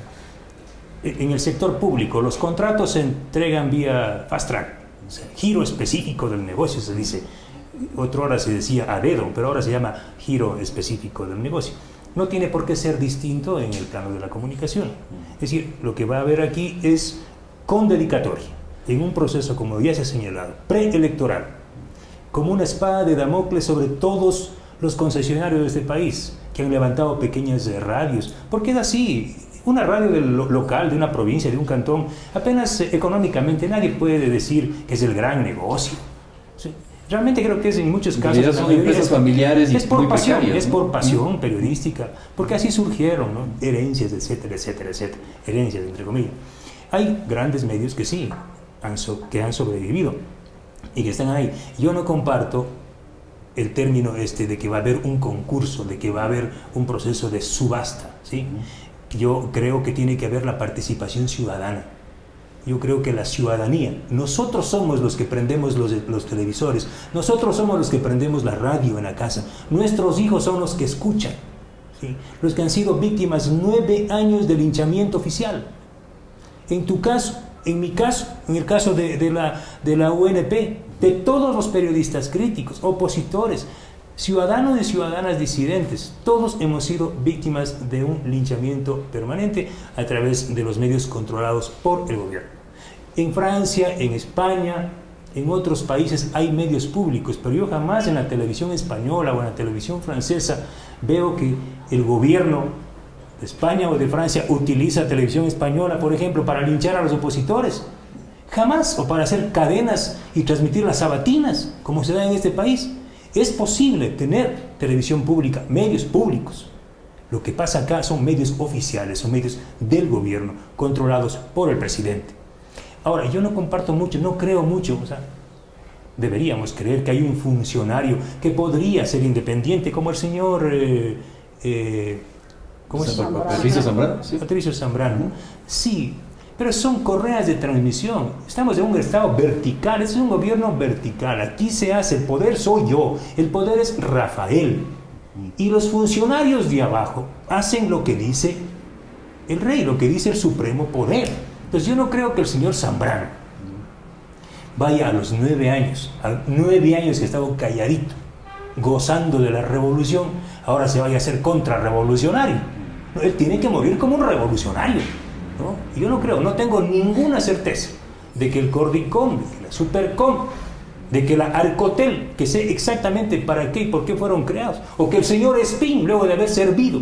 En el sector público, los contratos se entregan vía fast track, o sea, giro específico del negocio, se dice. Otra hora se decía a dedo, pero ahora se llama giro específico del negocio. No tiene por qué ser distinto en el plano de la comunicación. Es decir, lo que va a haber aquí es con dedicatoria, en un proceso, como ya se ha señalado, preelectoral, como una espada de Damocles sobre todos los concesionarios de este país que han levantado pequeñas radios, porque es así. Una radio local, de una provincia, de un cantón, apenas económicamente nadie puede decir que es el gran negocio. ¿Sí? Realmente creo que es en muchos casos...
son empresas familiares y
es por
muy
pasión,
precarias,
es
¿no?
por pasión periodística, porque así surgieron, ¿no? Herencias, etcétera, etcétera, etcétera, herencias entre comillas. Hay grandes medios que sí, que han sobrevivido y que están ahí. Yo no comparto el término de que va a haber un concurso, de que va a haber un proceso de subasta, ¿sí? Yo creo que tiene que haber la participación ciudadana. Yo creo que la ciudadanía, nosotros somos los que prendemos los televisores, nosotros somos los que prendemos la radio en la casa, nuestros hijos son los que escuchan, ¿sí? Los que han sido víctimas 9 años de linchamiento oficial. En tu caso, en mi caso, en el caso de la UNP, de todos los periodistas críticos, opositores, ciudadanos y ciudadanas disidentes, todos hemos sido víctimas de un linchamiento permanente a través de los medios controlados por el gobierno. En Francia, en España, en otros países hay medios públicos, pero yo jamás en la televisión española o en la televisión francesa veo que el gobierno de España o de Francia utiliza televisión española, por ejemplo, para linchar a los opositores. Jamás, o para hacer cadenas y transmitir las sabatinas, como se da en este país. Es posible tener televisión pública, medios públicos. Lo que pasa acá son medios oficiales, son medios del gobierno, controlados por el presidente. Ahora, yo no comparto mucho, no creo mucho, o sea, deberíamos creer que hay un funcionario que podría ser independiente, como el señor... ¿cómo se llama?
Patricio Zambrano.
Sí. Patricio Zambrano. Sí, pero son correas de transmisión. Estamos en un estado vertical, es un gobierno vertical. Aquí se hace, el poder soy yo, el poder es Rafael. Y los funcionarios de abajo hacen lo que dice el rey, lo que dice el supremo poder. Entonces yo no creo que el señor Zambrano vaya a los 9 años, a 9 años que ha estado calladito, gozando de la revolución, ahora se vaya a hacer contrarrevolucionario. No, él tiene que morir como un revolucionario, ¿no? Yo no creo, no tengo ninguna certeza de que el Cordicom, de que la Supercom, de que la Arcotel, que sé exactamente para qué y por qué fueron creados, o que el señor Espín, luego de haber servido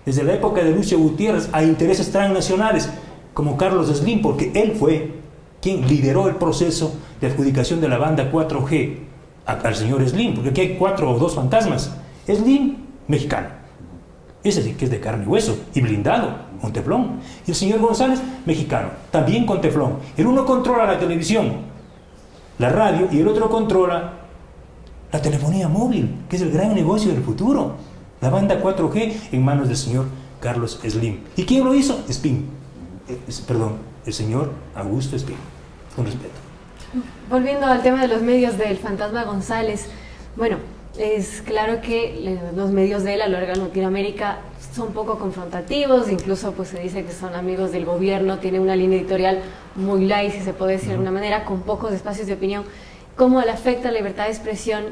desde la época de Lucio Gutiérrez a intereses transnacionales, como Carlos Slim, porque él fue quien lideró el proceso de adjudicación de la banda 4G al señor Slim, porque aquí hay 4 o 2 fantasmas. Slim, mexicano, ese sí que es de carne y hueso, y blindado, con teflón. Y el señor González, mexicano, también con teflón. El uno controla la televisión, la radio, y el otro controla la telefonía móvil, que es el gran negocio del futuro. La banda 4G en manos del señor Carlos Slim. ¿Y quién lo hizo? Espín. El señor Augusto Espín. Con respeto.
Volviendo al tema de los medios del fantasma González, bueno, es claro que los medios de él a lo largo de Latinoamérica son poco confrontativos, incluso pues se dice que son amigos del gobierno, tienen una línea editorial muy light, si se puede decir de alguna manera, con pocos espacios de opinión. ¿Cómo le afecta la libertad de expresión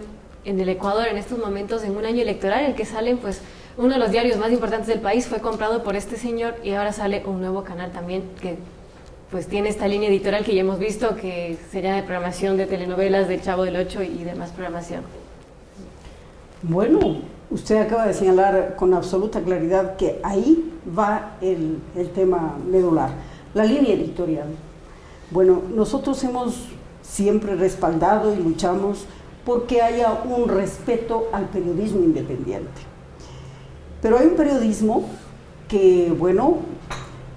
en el Ecuador en estos momentos, en un año electoral en el que salen, pues, uno de los diarios más importantes del país fue comprado por este señor y ahora sale un nuevo canal también que pues tiene esta línea editorial que ya hemos visto, que sería de programación de telenovelas, del Chavo del Ocho y demás programación?
Bueno, usted acaba de señalar con absoluta claridad que ahí va el tema medular, la línea editorial. Bueno, nosotros hemos siempre respaldado y luchamos porque haya un respeto al periodismo independiente. Pero hay un periodismo que, bueno,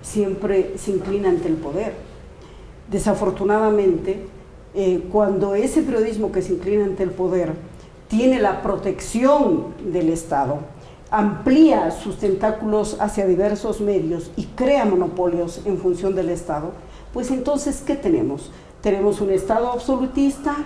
siempre se inclina ante el poder. Desafortunadamente, cuando ese periodismo que se inclina ante el poder tiene la protección del Estado, amplía sus tentáculos hacia diversos medios y crea monopolios en función del Estado, pues entonces, ¿qué tenemos? Tenemos un Estado absolutista,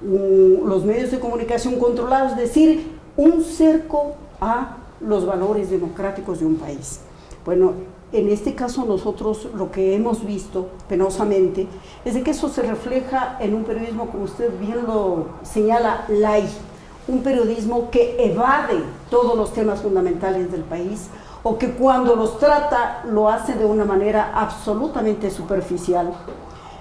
los medios de comunicación controlados, es decir, un cerco a los valores democráticos de un país. Bueno, en este caso nosotros lo que hemos visto penosamente es de que eso se refleja en un periodismo, como usted bien lo señala, light, un periodismo que evade todos los temas fundamentales del país, o que cuando los trata lo hace de una manera absolutamente superficial.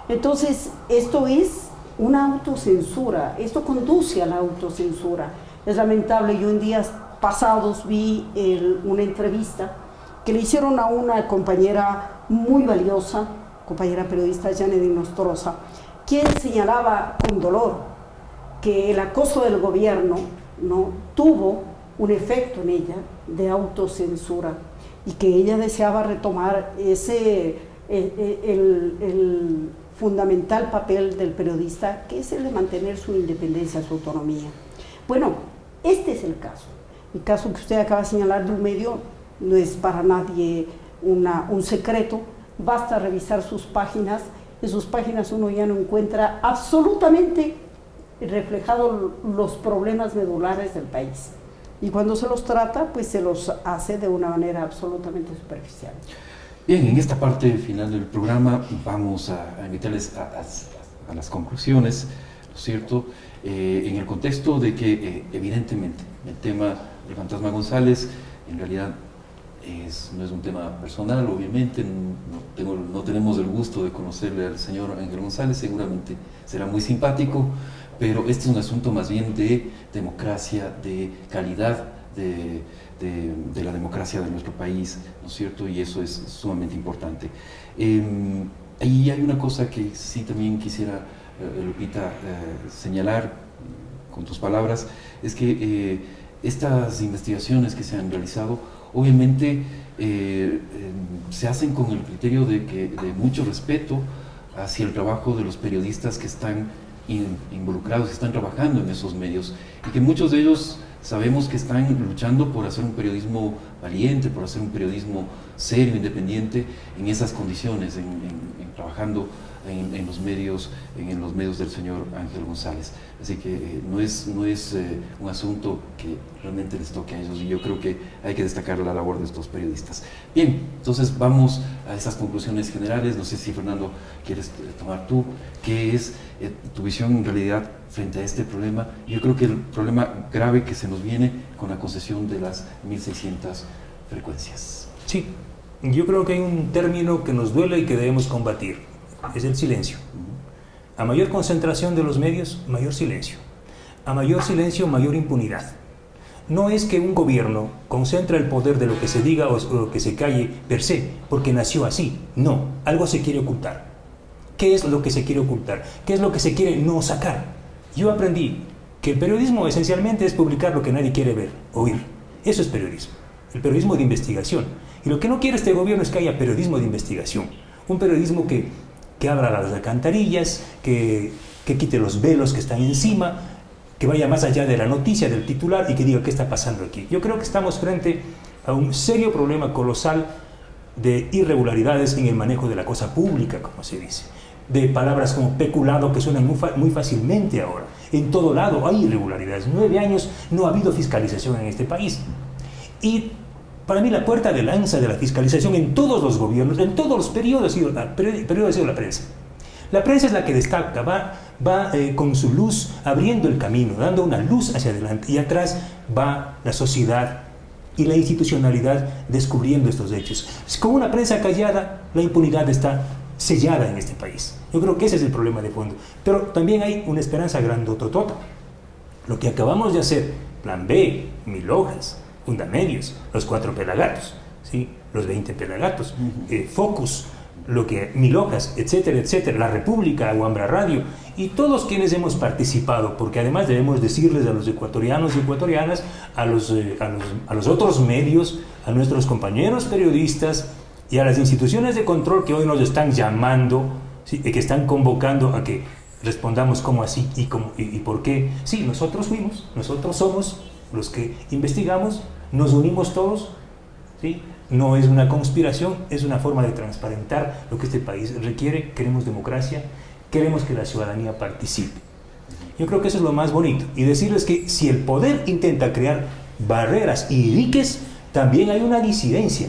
Entonces, esto es una autocensura, esto conduce a la autocensura. Es lamentable, yo en días pasados vi una entrevista que le hicieron a una compañera muy valiosa, compañera periodista Janedy Nostroza, quien señalaba con dolor que el acoso del gobierno, ¿no?, tuvo un efecto en ella de autocensura, y que ella deseaba retomar el fundamental papel del periodista, que es el de mantener su independencia, su autonomía. Bueno, este es el caso que usted acaba de señalar de un medio, no es para nadie un secreto, basta revisar sus páginas. En sus páginas uno ya no encuentra absolutamente reflejados los problemas medulares del país. Y cuando se los trata, pues se los hace de una manera absolutamente superficial.
Bien, en esta parte final del programa vamos a invitarles a las conclusiones, ¿no es cierto? En el contexto de que evidentemente el tema de Fantasma González en realidad no es un tema personal, obviamente, no tenemos el gusto de conocerle al señor Ángel González, seguramente será muy simpático, pero este es un asunto más bien de democracia, de calidad de la democracia de nuestro país, ¿no es cierto? Y eso es sumamente importante. Ahí hay una cosa que sí también quisiera, Lupita, señalar con tus palabras, es que estas investigaciones que se han realizado, obviamente se hacen con el criterio de mucho respeto hacia el trabajo de los periodistas que están involucrados, que están trabajando en esos medios, y que muchos de ellos sabemos que están luchando por hacer un periodismo valiente, por hacer un periodismo serio, independiente, en esas condiciones, trabajando en los medios del señor Ángel González. Así que no es un asunto que realmente les toque a ellos, y yo creo que hay que destacar la labor de estos periodistas. Bien, entonces vamos a esas conclusiones generales. No sé si, Fernando, quieres tomar tú, ¿qué es tu visión en realidad frente a este problema? Yo creo que el problema grave que se nos viene con la concesión de las 1.600 frecuencias.
Sí, yo creo que hay un término que nos duele y que debemos combatir. Es el silencio. A mayor concentración de los medios, mayor silencio. A mayor silencio, mayor impunidad. No es que un gobierno concentra el poder de lo que se diga o lo que se calle per se, porque nació así. No, algo se quiere ocultar. ¿Qué es lo que se quiere ocultar? ¿Qué es lo que se quiere no sacar? Yo aprendí que el periodismo esencialmente es publicar lo que nadie quiere ver, oír. Eso es periodismo. El periodismo de investigación. Y lo que no quiere este gobierno es que haya periodismo de investigación. Un periodismo que abra las alcantarillas, que quite los velos que están encima, que vaya más allá de la noticia, del titular, y que diga qué está pasando aquí. Yo creo que estamos frente a un serio problema colosal de irregularidades en el manejo de la cosa pública, como se dice. De palabras como peculado, que suenan muy fácilmente ahora. En todo lado hay irregularidades. 9 años no ha habido fiscalización en este país. Y para mí la puerta de lanza de la fiscalización en todos los gobiernos, en todos los periodos, ha sido la prensa. La prensa es la que destaca, va con su luz abriendo el camino, dando una luz hacia adelante, y atrás va la sociedad y la institucionalidad descubriendo estos hechos. Con una prensa callada, la impunidad está sellada en este país. Yo creo que ese es el problema de fondo. Pero también hay una esperanza grandototota. Lo que acabamos de hacer, Plan B, 1000 hojas, Fundamedios, los 4 pelagatos, ¿sí? Los 20 pelagatos, Focus, 1000 hojas, etcétera, etcétera, La República, Aguambra Radio, y todos quienes hemos participado, porque además debemos decirles a los ecuatorianos y ecuatorianas, a los otros medios, a nuestros compañeros periodistas y a las instituciones de control que hoy nos están llamando, ¿sí? Y que están convocando a que respondamos cómo así y por qué. Sí, nosotros somos los que investigamos, nos unimos todos, ¿sí? no es una conspiración, es una forma de transparentar lo que este país requiere. Queremos democracia, queremos que la ciudadanía participe. Yo creo que eso es lo más bonito. Y decirles que si el poder intenta crear barreras y diques, también hay una disidencia.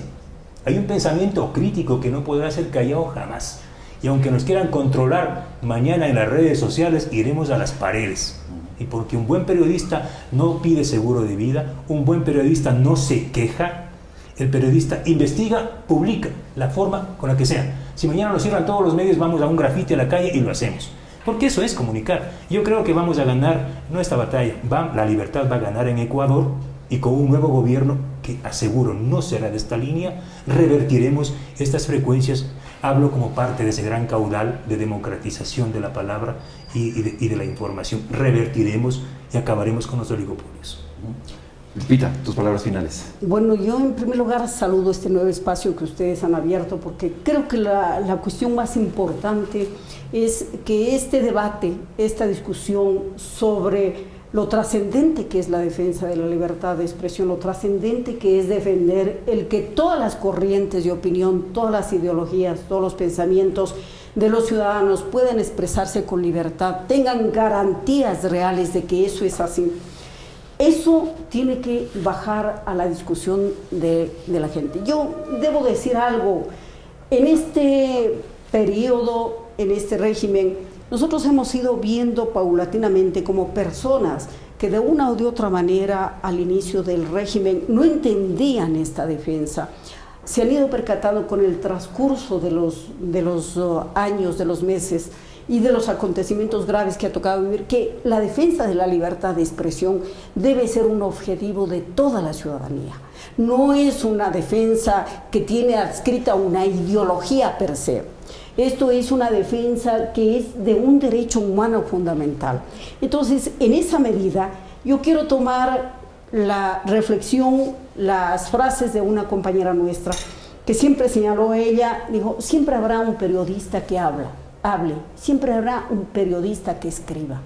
Hay un pensamiento crítico que no podrá ser callado jamás. Y aunque nos quieran controlar mañana en las redes sociales, iremos a las paredes. Y porque un buen periodista no pide seguro de vida, un buen periodista no se queja, el periodista investiga, publica, la forma con la que sea. Si mañana nos cierran todos los medios, vamos a un grafiti a la calle y lo hacemos. Porque eso es comunicar. Yo creo que vamos a ganar nuestra batalla. La libertad va a ganar en Ecuador, y con un nuevo gobierno que aseguro no será de esta línea, revertiremos estas frecuencias. Hablo como parte de ese gran caudal de democratización de la palabra y de la información. Revertiremos y acabaremos con los oligopolios.
Lupita, tus palabras finales.
Bueno, yo en primer lugar saludo este nuevo espacio que ustedes han abierto, porque creo que la cuestión más importante es que este debate, esta discusión sobre lo trascendente que es la defensa de la libertad de expresión, lo trascendente que es defender el que todas las corrientes de opinión, todas las ideologías, todos los pensamientos de los ciudadanos puedan expresarse con libertad, tengan garantías reales de que eso es así. Eso tiene que bajar a la discusión de la gente. Yo debo decir algo, en este periodo, en este régimen, nosotros hemos ido viendo paulatinamente como personas que de una o de otra manera al inicio del régimen no entendían esta defensa. Se han ido percatando con el transcurso de los años, de los meses y de los acontecimientos graves que ha tocado vivir, que la defensa de la libertad de expresión debe ser un objetivo de toda la ciudadanía. No es una defensa que tiene adscrita una ideología per se. Esto es una defensa que es de un derecho humano fundamental. Entonces, en esa medida, yo quiero tomar la reflexión, las frases de una compañera nuestra, que siempre señaló ella, dijo, siempre habrá un periodista que hable, siempre habrá un periodista que escriba.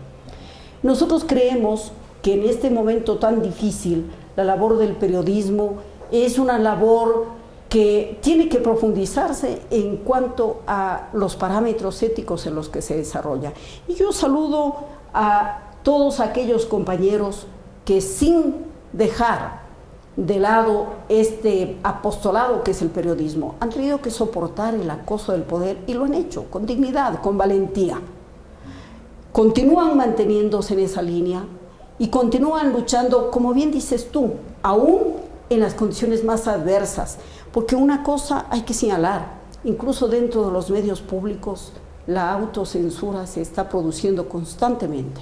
Nosotros creemos que en este momento tan difícil, la labor del periodismo es una labor que tiene que profundizarse en cuanto a los parámetros éticos en los que se desarrolla. Y yo saludo a todos aquellos compañeros que sin dejar de lado este apostolado que es el periodismo, han tenido que soportar el acoso del poder y lo han hecho con dignidad, con valentía. Continúan manteniéndose en esa línea y continúan luchando, como bien dices tú, aún en las condiciones más adversas, porque una cosa hay que señalar, incluso dentro de los medios públicos, la autocensura se está produciendo constantemente,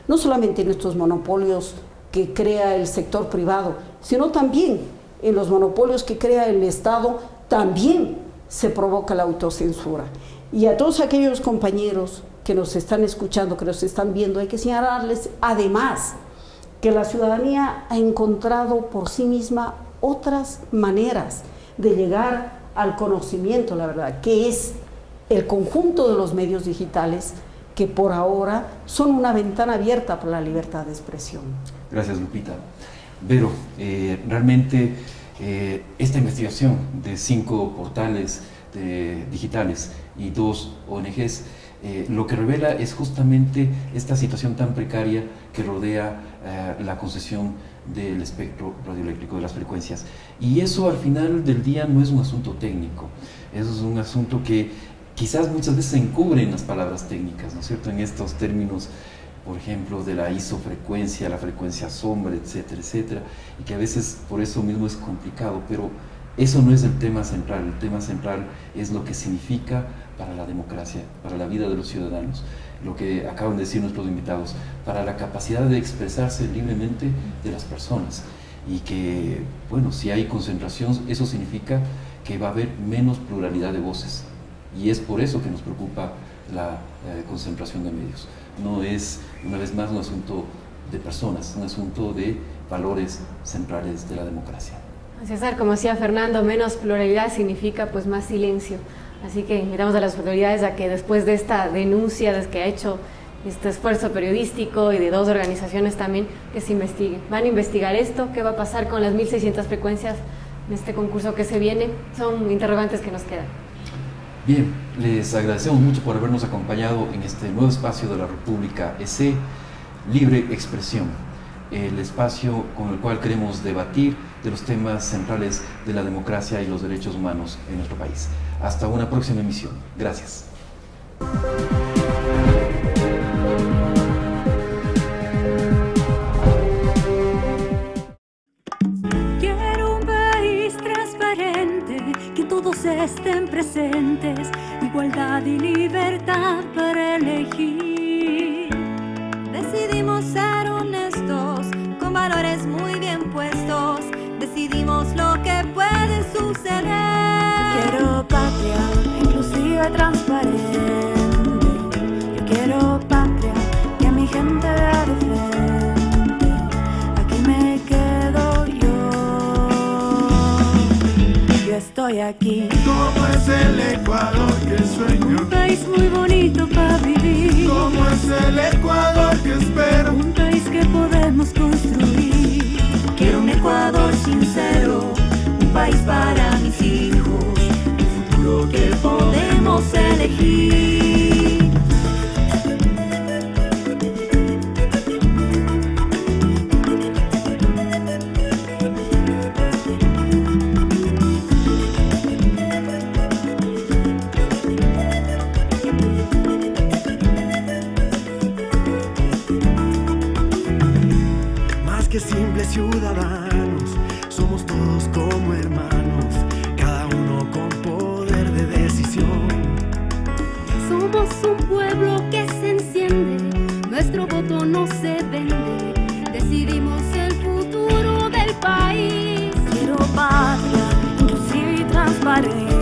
no solamente en estos monopolios que crea el sector privado, sino también en los monopolios que crea el Estado, también se provoca la autocensura. Y a todos aquellos compañeros que nos están escuchando, que nos están viendo, hay que señalarles además que la ciudadanía ha encontrado por sí misma otras maneras de llegar al conocimiento, la verdad, que es el conjunto de los medios digitales que por ahora son una ventana abierta para la libertad de expresión.
Gracias, Lupita. Vero, realmente esta investigación de 5 portales digitales y 2 ONGs, lo que revela es justamente esta situación tan precaria que rodea la concesión del espectro radioeléctrico, de las frecuencias. Y eso al final del día no es un asunto técnico, eso es un asunto que quizás muchas veces se encubre en las palabras técnicas, ¿no es cierto? En estos términos, por ejemplo, de la isofrecuencia, la frecuencia sombra, etcétera, etcétera, y que a veces por eso mismo es complicado, pero eso no es el tema central. El tema central es lo que significa para la democracia, para la vida de los ciudadanos, lo que acaban de decir nuestros invitados, para la capacidad de expresarse libremente de las personas. Y que, bueno, si hay concentración, eso significa que va a haber menos pluralidad de voces. Y es por eso que nos preocupa la concentración de medios. No es, una vez más, un asunto de personas, un asunto de valores centrales de la democracia.
César, como decía Fernando, menos pluralidad significa pues más silencio. Así que invitamos a las autoridades a que después de esta denuncia, desde que ha hecho este esfuerzo periodístico y de 2 organizaciones también, que se investigue. Van a investigar esto, qué va a pasar con las 1.600 frecuencias en este concurso que se viene? Son interrogantes que nos quedan.
Bien, les agradecemos mucho por habernos acompañado en este nuevo espacio de la República EC, Libre Expresión, el espacio con el cual queremos debatir de los temas centrales de la democracia y los derechos humanos en nuestro país. Hasta una próxima emisión. Gracias.
Quiero un país transparente, que todos estén presentes, igualdad y libertad para elegir.
Decidimos ser honestos, con valores muy bien puestos, decidimos lo que puede suceder.
Quiero patria inclusiva y transparente. Yo quiero patria que mi gente vea de frente. Aquí me quedo yo. Yo estoy aquí.
Como es el Ecuador que sueño.
Un país muy bonito para vivir.
Como es el Ecuador que espero.
Un país que podemos construir.
Quiero un Ecuador sincero, un país para mis hijos, un futuro que podemos elegir.
Más que simples ciudadanos, somos todos como hermanos, cada uno con poder de decisión.
Somos un pueblo que se enciende, nuestro voto no se vende, decidimos el futuro del país.
Quiero patria inclusiva y transparente.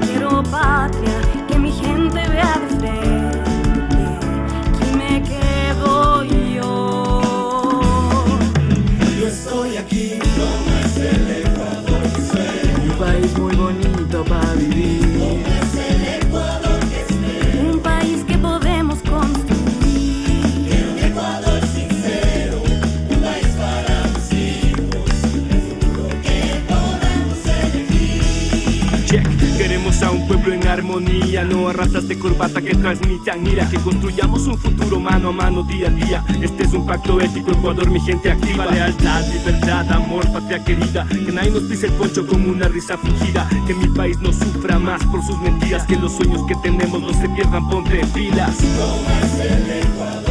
Quiero patria que mi gente vea de frente. Aquí me quedo yo.
Yo estoy aquí, como es el Ecuador que sueño. Un país muy bonito para vivir. Como es el Ecuador que espero.
Un país que podemos construir.
Quiero un Ecuador sincero, un país para mis hijos, el futuro que podamos elegir.
Check. Queremos a un pueblo en armonía, no a razas de corbata que transmitan ira, que construyamos un futuro mano a mano, día a día. Este es un pacto ético, Ecuador, mi gente activa. Lealtad, libertad, amor, patria querida, que nadie nos pise el poncho con una risa fingida, que mi país no sufra más por sus mentiras, que los sueños que tenemos no se pierdan, ponte en filas.
Como es el Ecuador.